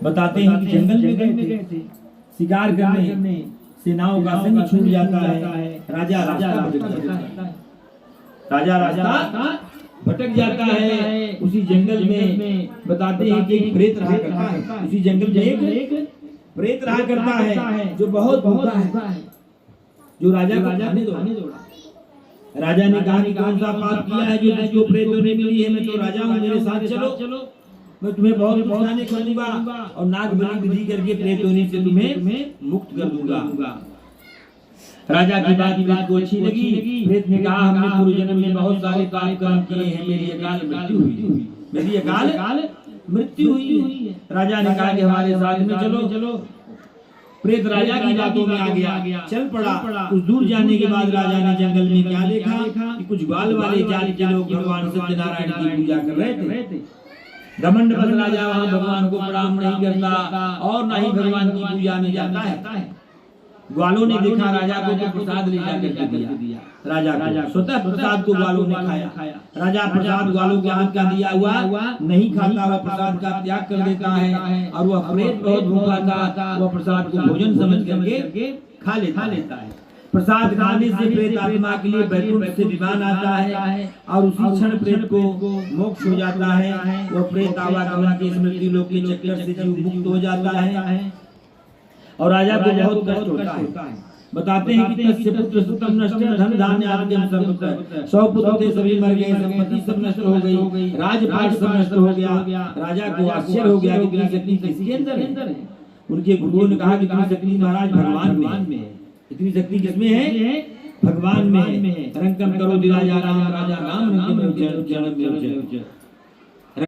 बताते हैं कि जंगल में गए थे शिकार करने, सेनाओं का संग छूट जाता है, राजा रास्ता भटक जाता है। उसी जंगल में बताते हैं कि एक प्रेत रहा करता है। उसी जंगल में एक प्रेत रहा करता है जो बहुत भूखा है, जो राजा को खाने दौड़ा। राजा ने कहा कि कौन सा पाप किया है जो तुझको प्रेतों ने मिली है? मैं तो राजा हूँ, मेरे साथ चलो, मैं तुम्हें बहुत खाने खिलाऊंगा और नाग बलि विधि करके प्रेतोनी से तुम्हें मुक्त कर दूंगा। राजा की बात को अच्छी लगी। प्रेत ने कहा हमने पूर्व जन्म में बहुत सारे पाप कर्म किए हैं, मेरी अकाल मृत्यु हुई है। राजा ने कहा कि हमारे साथ में चलो। प्रेत राजा की बातों में आ गया, चल पड़ा। कुछ दूर जाने के बाद राजा ने जंगल में क्या देखा कि कुछ ग्वाल वाले जाति के लोग भगवान सत्यनारायण की पूजा कर रहे थे। घमंड बस राजा वहाँ भगवान को प्रणाम नहीं करता और न ही भगवान की पूजा में जाता है। ग्वालों ने देखा राजा को तो प्रसाद ले जाकर दिया। राजा स्वतः प्रसाद को ग्वालों ने खाया। राजा प्रसाद ग्वालों के हाथ का दिया हुआ नहीं खाता, वह प्रसाद का त्याग कर देता है। और वह प्रेत बहुत भूखा था, वह प्रसाद को भोजन समझ करके खा लेता है। प्रसाद खाने से प्रेत आत्मा के लिए वैकुंठ से विमान आता है और उसी क्षण प्रेत को मोक्ष हो जाता है। वह प्रेत आवागमन के स्मृति लोक के चक्कर से जीव मुक्त हो जाता है और राजा को बहुत कष्ट होता है। बताते हैं कि तस्य पुत्र सुतम नष्ट, धन धान्य आदि सब 100 पुत्र थे, सभी मर गए, संपत्ति सब नष्ट हो गई, राजपाट सब नष्ट हो गया। राजा को आश्चर्य हो गया कि इतनी शक्ति किसके अंदर है। उनके गुरुओं ने कहा कि इतनी शक्ति महाराज भगवान में है। इतनी शक्ति किसमें है? भगवान में है। रंकम करो दिला जा राम, राजा राम रंकम में